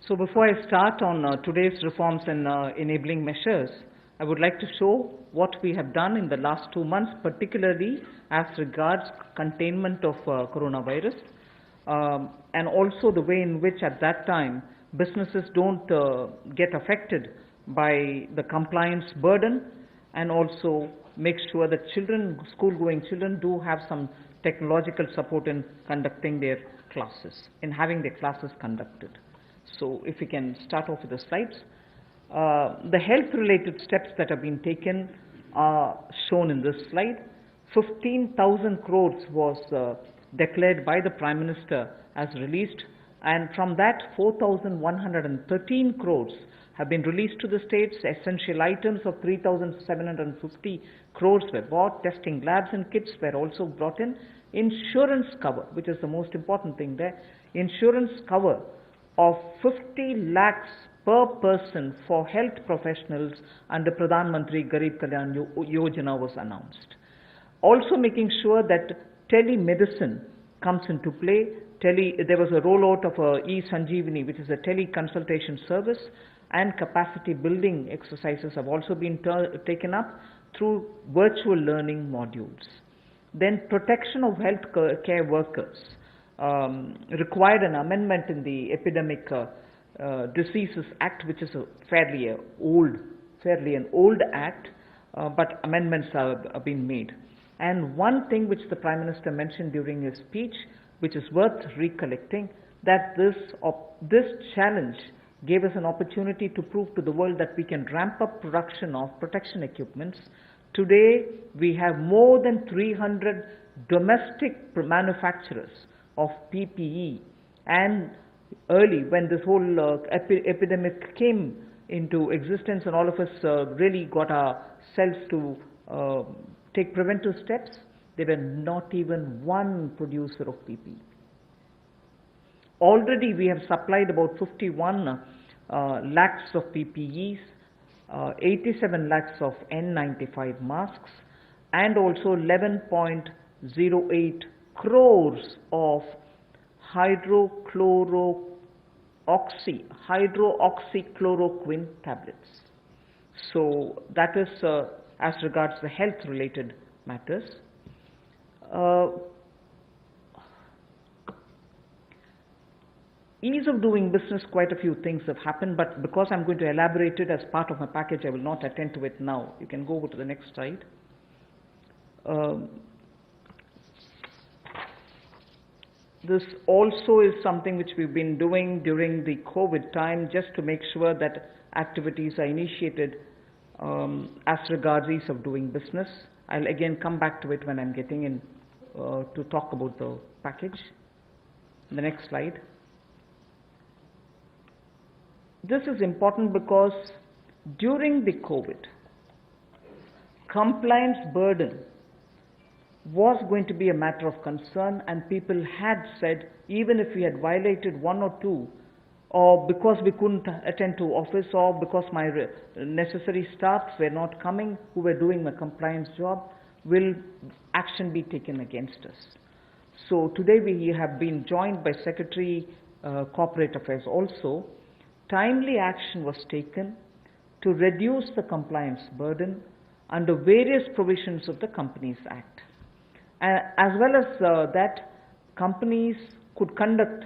So before I start on today's reforms and enabling measures, I would like to show what we have done in the last 2 months, particularly as regards containment of coronavirus, and also the way in which at that time businesses don't get affected by the compliance burden, and also make sure that children, school-going children, do have some technological support in conducting their classes, in having their classes conducted. So if we can start off with the slides. The health-related steps that have been taken are shown in this slide. 15,000 crores was declared by the Prime Minister as released, and from that 4,113 crores have been released to the states. Essential items of 3,750 crores were bought. Testing labs and kits were also brought in. Insurance cover, which is the most important thing there, insurance cover of 50 lakhs per person for health professionals under Pradhan Mantri Garib Kalyan Yojana was announced. Also making sure that telemedicine comes into play. There was a rollout of e-Sanjeevani, which is a tele-consultation service, and capacity building exercises have also been taken up through virtual learning modules. Then protection of health care workers required an amendment in the Epidemic Diseases Act, which is a fairly an old act, but amendments have been made. And one thing which the Prime Minister mentioned during his speech, which is worth recollecting, that this challenge gave us an opportunity to prove to the world that we can ramp up production of protection equipments. Today, we have more than 300 domestic manufacturers of PPE, and early when this whole epidemic came into existence and all of us really got ourselves to take preventive steps, there were not even one producer of PPE. Already we have supplied about 51 lakhs of PPEs, 87 lakhs of N95 masks, and also 11.08 crores of hydroxychloroquine tablets. So that is as regards the health-related matters. Ease of doing business, quite a few things have happened, but because I'm going to elaborate it as part of my package, I will not attend to it now. You can go over to the next slide. This also is something which we've been doing during the COVID time, just to make sure that activities are initiated as regards ease of doing business. I'll again come back to it when I'm getting in to talk about the package. The next slide. This is important because during the COVID, compliance burden was going to be a matter of concern, and people had said, even if we had violated one or two, or because we couldn't attend to office, or because my necessary staffs were not coming who were doing my compliance job, will action be taken against us. So today we have been joined by Secretary Corporate Affairs also. Timely action was taken to reduce the compliance burden under various provisions of the Companies Act. As well as that, companies could conduct,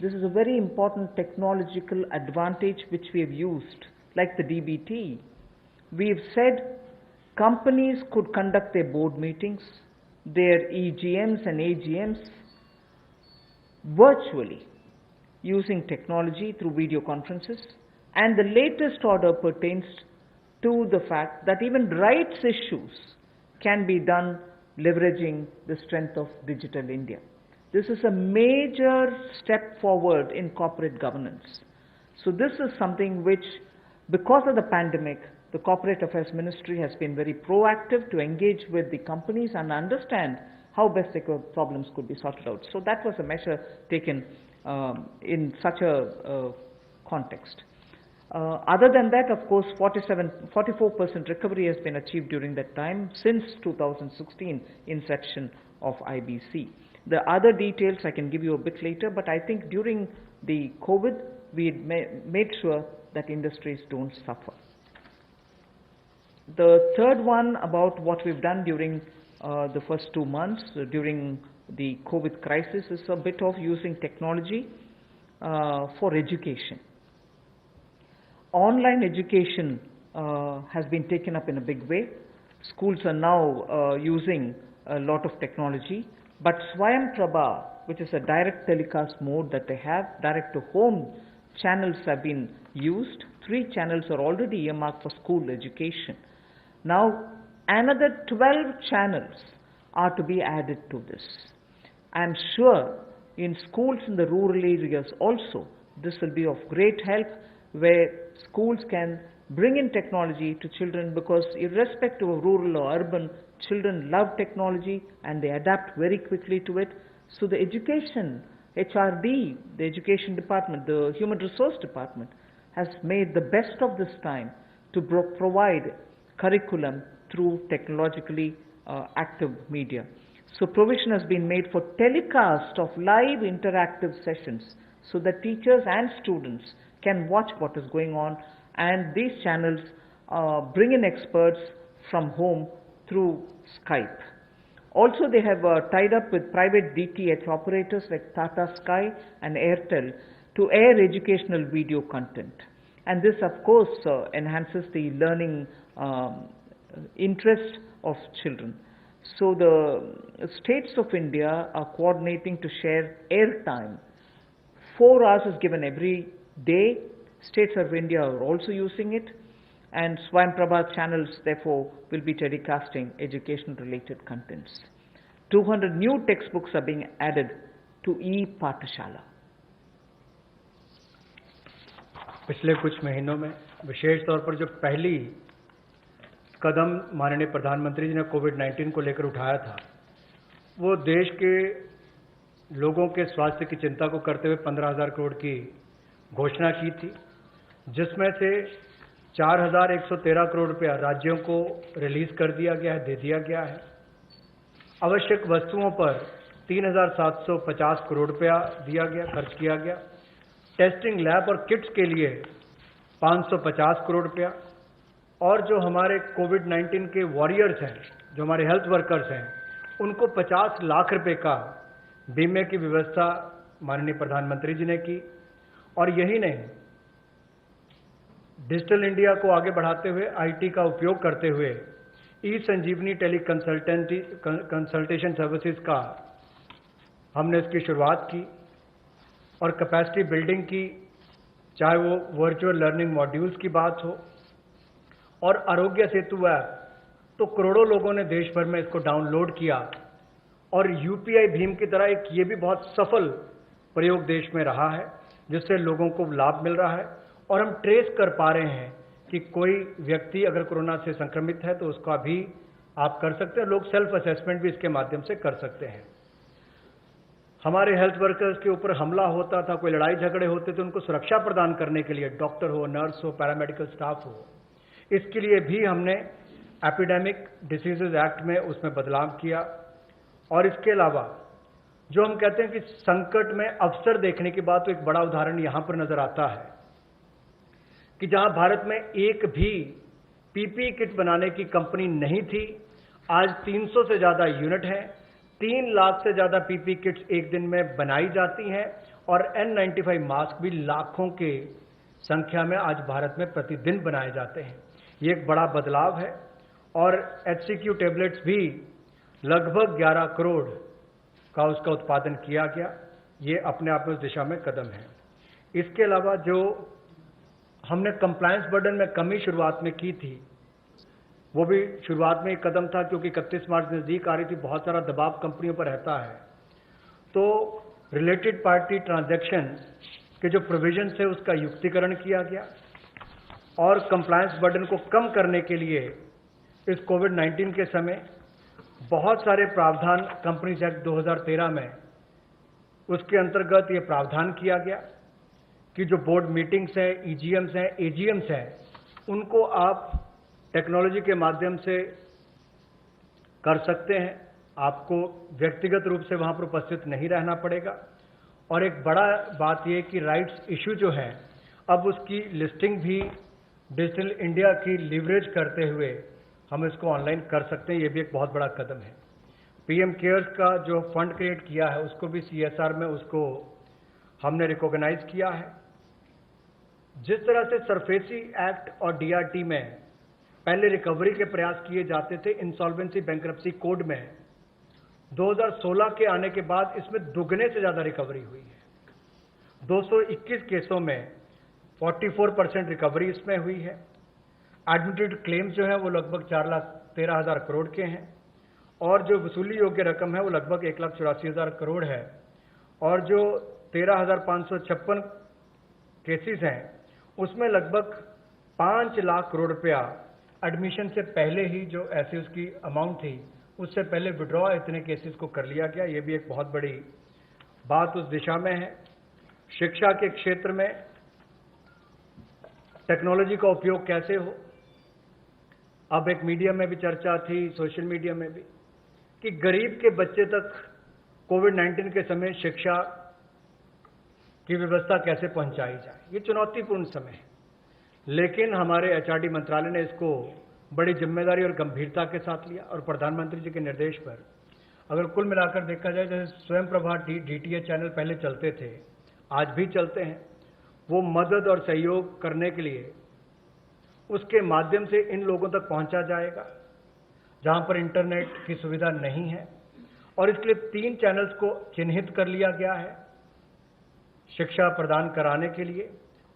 this is a very important technological advantage which we have used, like the DBT. We have said companies could conduct their board meetings, their EGMs and AGMs virtually using technology through video conferences, and the latest order pertains to the fact that even rights issues can be done leveraging the strength of Digital India. This is a major step forward in corporate governance. So this is something which, because of the pandemic, the Corporate Affairs Ministry has been very proactive to engage with the companies and understand how best their problems could be sorted out. So that was a measure taken in such a context. Other than that, of course, 44% recovery has been achieved during that time since 2016 inception of IBC. The other details I can give you a bit later, but I think during the COVID, we made sure that industries don't suffer. The third one about what we've done during the first 2 months during the COVID crisis is a bit of using technology for education. Online education has been taken up in a big way. Schools are now using a lot of technology, but Swayam Prabha, which is a direct telecast mode that they have, direct to home channels have been used. 3 channels are already earmarked for school education. Now another 12 channels are to be added to this. I am sure in schools in the rural areas also this will be of great help, where schools can bring in technology to children, because irrespective of rural or urban, children love technology and they adapt very quickly to it. So the education, HRD, the education department, the human resource department has made the best of this time to provide curriculum through technologically active media. So provision has been made for telecast of live interactive sessions so that teachers and students can watch what is going on, and these channels bring in experts from home through Skype. Also they have tied up with private DTH operators like Tata Sky and Airtel to air educational video content. And this of course enhances the learning interest of children. So the states of India are coordinating to share airtime. 4 hours is given every day. States of India are also using it, and Swayam Prabha channels therefore will be telecasting education related contents. 200 new textbooks are being added to e-Pathshala. पिछले कुछ महीनों में विशेष तौर पर जो पहली कदम माननीय प्रधानमंत्री जी ने कोविड-19 को लेकर उठाया था, वो देश के लोगों के स्वास्थ्य की चिंता को करते हुए 15,000 करोड़ की घोषणा की थी, जिसमें से 4,113 करोड़ रुपया राज्यों को रिलीज कर दिया गया है, दे दिया गया है। आवश्यक वस्तुओं पर 3,750 करोड़ रुपया दिया गया, खर्च किया गया। टेस्टिंग लैब और किट्स के लिए 550 करोड़ रुपया, और जो हमारे कोविड-19 के वॉरियर्स हैं, जो हमारे हेल्थ वर्कर्स हैं, उनको 50 लाख रुपए का बीमे की व्यवस्था माननीय प्रधानमंत्री जी ने की। और यही नहीं, डिजिटल इंडिया को आगे बढ़ाते हुए आईटी का उपयोग करते हुए ई संजीवनी टेली कंसल्टेशन सर्विसेज का हमने इसकी शुरुआत की और कैपेसिटी बिल्डिंग की, चाहे वो वर्चुअल लर्निंग मॉड्यूल्स की बात हो और आरोग्य सेतु ऐप, तो करोड़ों लोगों ने देश भर में इसको डाउनलोड किया और यूपीआई भीम की तरह एक ये भी बहुत सफल प्रयोग देश में रहा है, जिससे लोगों को लाभ मिल रहा है। और हम ट्रेस कर पा रहे हैं कि कोई व्यक्ति अगर कोरोना से संक्रमित है तो उसका भी आप कर सकते हैं, लोग सेल्फ असेसमेंट भी इसके माध्यम से कर सकते हैं। हमारे हेल्थ वर्कर्स के ऊपर हमला होता था, कोई लड़ाई झगड़े होते थे, उनको सुरक्षा प्रदान करने के लिए डॉक्टर हो, नर्स हो, पैरामेडिकल स्टाफ हो, इसके लिए भी हमने एपिडेमिक डिसीजेज एक्ट में उसमें बदलाव किया। और इसके अलावा जो हम कहते हैं कि संकट में अवसर देखने की बात, तो एक बड़ा उदाहरण यहां पर नजर आता है कि जहां भारत में एक भी पीपीई किट बनाने की कंपनी नहीं थी, आज 300 से ज्यादा यूनिट हैं, 3 लाख से ज्यादा पीपीई किट्स एक दिन में बनाई जाती हैं और N95 मास्क भी लाखों के संख्या में आज भारत में प्रतिदिन बनाए जाते हैं। ये एक बड़ा बदलाव है। और HCQ टेबलेट्स भी लगभग 11 करोड़ का उसका उत्पादन किया गया। ये अपने आप में उस दिशा में कदम है। इसके अलावा जो हमने कंप्लायंस बर्डन में कमी शुरुआत में की थी, वो भी शुरुआत में एक कदम था, क्योंकि 31 मार्च नजदीक आ रही थी, बहुत सारा दबाव कंपनियों पर रहता है। तो रिलेटेड पार्टी ट्रांजैक्शन के जो प्रोविजन है उसका युक्तिकरण किया गया और कंप्लायंस बर्डन को कम करने के लिए इस कोविड-19 के समय बहुत सारे प्रावधान कंपनीज एक्ट 2013 में उसके अंतर्गत ये प्रावधान किया गया कि जो बोर्ड मीटिंग्स हैं, ईजीएम्स हैं, एजीएम्स हैं, उनको आप टेक्नोलॉजी के माध्यम से कर सकते हैं। आपको व्यक्तिगत रूप से वहां पर उपस्थित नहीं रहना पड़ेगा और एक बड़ा बात यह कि राइट्स इशू जो है अब उसकी लिस्टिंग भी डिजिटल इंडिया की लीवरेज करते हुए हम इसको ऑनलाइन कर सकते हैं। ये भी एक बहुत बड़ा कदम है। पीएम केयर्स का जो फंड क्रिएट किया है उसको भी सीएसआर में उसको हमने रिकॉग्नाइज किया है। जिस तरह से सरफेसी एक्ट और डीआरटी में पहले रिकवरी के प्रयास किए जाते थे, इंसॉल्वेंसी बैंक्रप्सी कोड में 2016 के आने के बाद इसमें दुगने से ज्यादा रिकवरी हुई है। 221 केसों में 44% रिकवरी इसमें हुई है। एडमिटेड क्लेम्स जो है वो लगभग 4,13,000 करोड़ के हैं और जो वसूली योग्य रकम है वो लगभग 1,84,000 करोड़ है और जो 13,556 केसेस हैं उसमें लगभग 5 लाख करोड़ रुपया एडमिशन से पहले ही जो ऐसे उसकी अमाउंट थी उससे पहले विड्रॉ इतने केसेस को कर लिया गया। ये भी एक बहुत बड़ी बात उस दिशा में है। शिक्षा के क्षेत्र में टेक्नोलॉजी का उपयोग कैसे हो, अब एक मीडिया में भी चर्चा थी, सोशल मीडिया में भी, कि गरीब के बच्चे तक कोविड-19 के समय शिक्षा की व्यवस्था कैसे पहुंचाई जाए। ये चुनौतीपूर्ण समय है, लेकिन हमारे एचआरडी मंत्रालय ने इसको बड़ी जिम्मेदारी और गंभीरता के साथ लिया और प्रधानमंत्री जी के निर्देश पर अगर कुल मिलाकर देखा जाए, जैसे स्वयं प्रभा डीटीएच चैनल पहले चलते थे, आज भी चलते हैं, वो मदद और सहयोग करने के लिए उसके माध्यम से इन लोगों तक पहुंचा जाएगा जहां पर इंटरनेट की सुविधा नहीं है और इसके लिए 3 चैनल्स को चिन्हित कर लिया गया है शिक्षा प्रदान कराने के लिए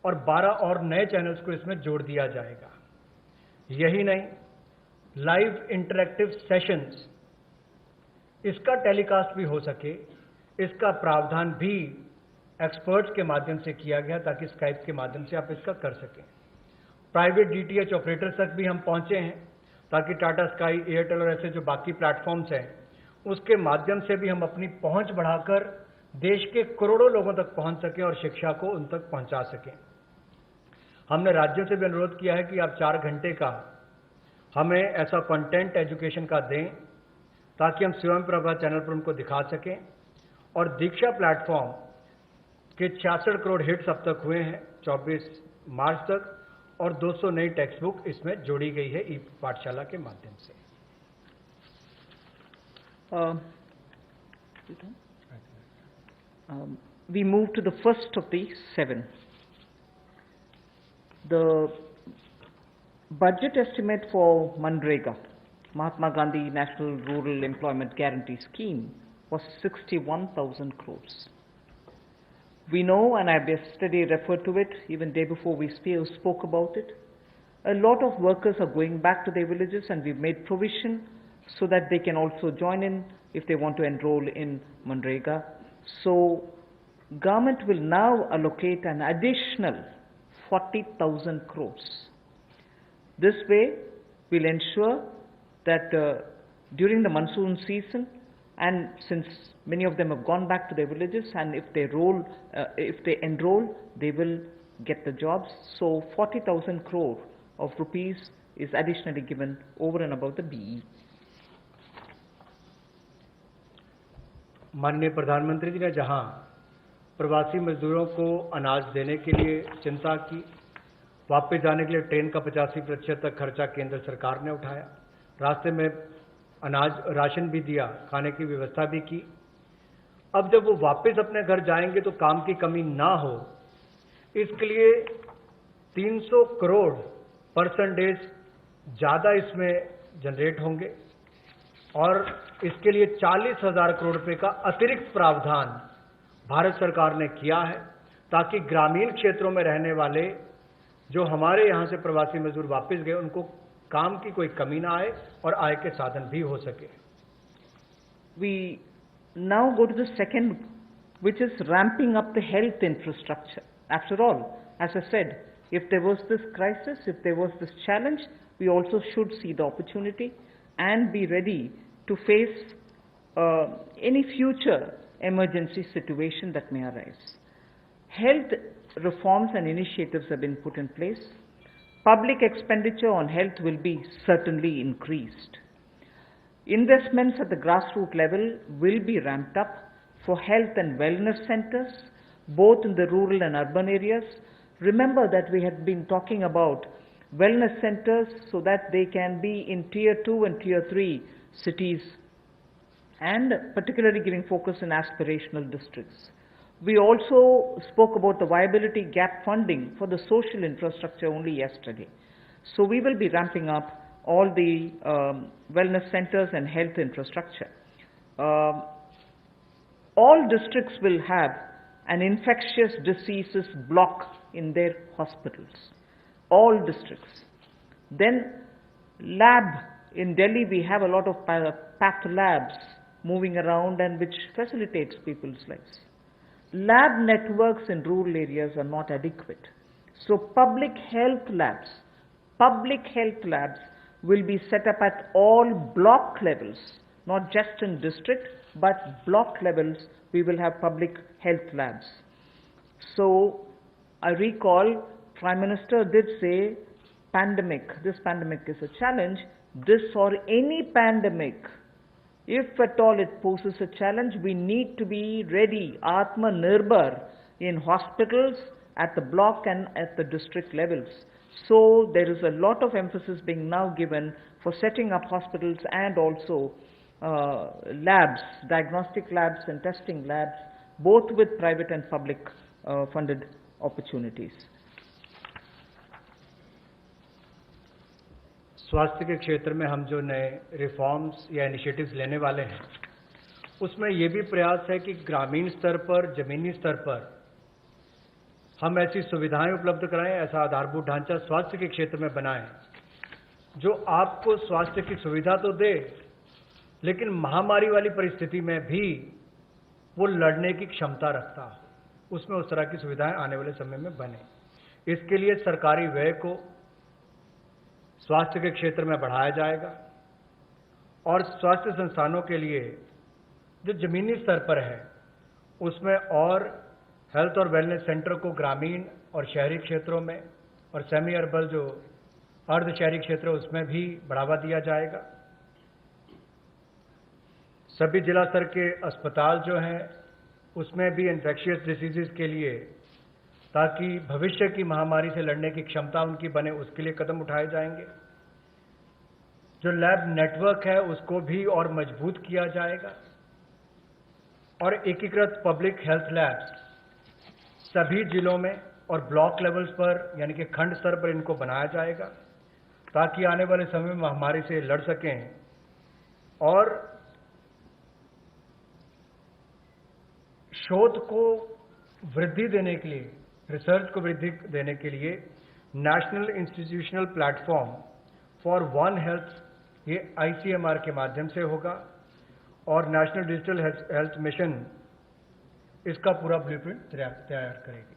और 12 और नए चैनल्स को इसमें जोड़ दिया जाएगा। यही नहीं, लाइव इंटरैक्टिव सेशंस इसका टेलीकास्ट भी हो सके, इसका प्रावधान भी एक्सपर्ट्स के माध्यम से किया गया ताकि स्काइप के माध्यम से आप इसका कर सकें। प्राइवेट डीटीएच ऑपरेटर्स तक भी हम पहुंचे हैं ताकि टाटा स्काई, एयरटेल और ऐसे जो बाकी प्लेटफॉर्म्स हैं उसके माध्यम से भी हम अपनी पहुंच बढ़ाकर देश के करोड़ों लोगों तक पहुंच सकें और शिक्षा को उन तक पहुंचा सकें। हमने राज्यों से भी अनुरोध किया है कि आप 4 घंटे का हमें ऐसा कंटेंट एजुकेशन का दें ताकि हम स्वयं प्रभा चैनल पर उनको दिखा सकें और दीक्षा प्लेटफॉर्म के 66 करोड़ हिट्स अब तक हुए हैं 24 मार्च तक और 200 नई टेक्स्ट बुक इसमें जोड़ी गई है ई पाठशाला के माध्यम से। We move to the first of the 7. The budget estimate for Manrega, Mahatma Gandhi National Rural Employment Guarantee Scheme, was 61,000 crores. We know, and I've yesterday referred to it, even day before we spoke about it, a lot of workers are going back to their villages and we've made provision so that they can also join in if they want to enroll in Manrega. So, government will now allocate an additional 40,000 crores. This way, we'll ensure that during the monsoon season, and since many of them have gone back to their villages, and if they enroll, they will get the jobs. So 40,000 crore of rupees is additionally given over and above the BE. माननीय प्रधानमंत्री जी ने जहां प्रवासी मजदूरों को अनाज देने के लिए चिंता की, वापस जाने के लिए ट्रेन का 85% तक खर्चा केंद्र सरकार ने उठाया, रास्ते में अनाज राशन भी दिया, खाने की व्यवस्था भी की। अब जब वो वापस अपने घर जाएंगे तो काम की कमी ना हो, इसके लिए 300 करोड़ परसेंटेज ज़्यादा इसमें जनरेट होंगे और इसके लिए 40,000 करोड़ रुपए का अतिरिक्त प्रावधान भारत सरकार ने किया है ताकि ग्रामीण क्षेत्रों में रहने वाले जो हमारे यहाँ से प्रवासी मजदूर वापस गए उनको काम की कोई कमी ना आए और आय के साधन भी हो सके। We now go to the second, which is ramping up the health infrastructure. After all, as I said, if there was this crisis, if there was this challenge, we also should see the opportunity and be ready to face any future emergency situation that may arise. Health reforms and initiatives have been put in place. Public expenditure on health will be certainly increased. Investments at the grassroots level will be ramped up. for health and wellness centers, both in the rural and urban areas. Remember that we had been talking about wellness centers so that they can be in tier 2 and tier 3 cities, and particularly giving focus in aspirational districts. We also spoke about the viability gap funding for the social infrastructure only yesterday. So we will be ramping up all the wellness centers and health infrastructure. All districts will have an infectious diseases block in their hospitals. All districts. Then lab, in Delhi we have a lot of path labs moving around and which facilitates people's lives. Lab networks in rural areas are not adequate. So public health labs will be set up at all block levels, not just in district, but block levels we will have public health labs. So I recall Prime Minister did say this pandemic is a challenge. This or any pandemic, if at all it poses a challenge, we need to be ready, Atmanirbhar, in hospitals, at the block and at the district levels. So there is a lot of emphasis being now given for setting up hospitals and also labs, diagnostic labs and testing labs, both with private and public funded opportunities. स्वास्थ्य के क्षेत्र में हम जो नए reforms या initiatives लेने वाले हैं, उसमें ये भी प्रयास है कि ग्रामीण स्तर पर, जमीनी स्तर पर हम ऐसी सुविधाएं उपलब्ध कराएं, ऐसा आधारभूत ढांचा स्वास्थ्य के क्षेत्र में बनाएं जो आपको स्वास्थ्य की सुविधा तो दे, लेकिन महामारी वाली परिस्थिति में भी वो लड़ने की क्षमता रखता हो। उसमें उस तरह की सुविधाएं आने वाले समय में बने। इसके लिए सरकारी व्यय को स्वास्थ्य के क्षेत्र में बढ़ाया जाएगा और स्वास्थ्य संस्थानों के लिए जो जमीनी स्तर पर है उसमें और हेल्थ और वेलनेस सेंटर को ग्रामीण और शहरी क्षेत्रों में और सेमी अर्बन जो अर्ध शहरी क्षेत्र है उसमें भी बढ़ावा दिया जाएगा। सभी जिला स्तर के अस्पताल जो हैं उसमें भी इन्फेक्शियस डिसीजेस के लिए, ताकि भविष्य की महामारी से लड़ने की क्षमता उनकी बने, उसके लिए कदम उठाए जाएंगे। जो लैब नेटवर्क है उसको भी और मजबूत किया जाएगा और एकीकृत पब्लिक हेल्थ लैब्स सभी जिलों में और ब्लॉक लेवल्स पर यानी कि खंड स्तर पर इनको बनाया जाएगा ताकि आने वाले समय में महामारी से लड़ सकें। और शोध को वृद्धि देने के लिए, रिसर्च को वृद्धि देने के लिए national institutional platform for one health, ये ICMR के माध्यम से होगा और नेशनल डिजिटल हेल्थ मिशन इसका पूरा ब्लूप्रिंट तैयार करेगी।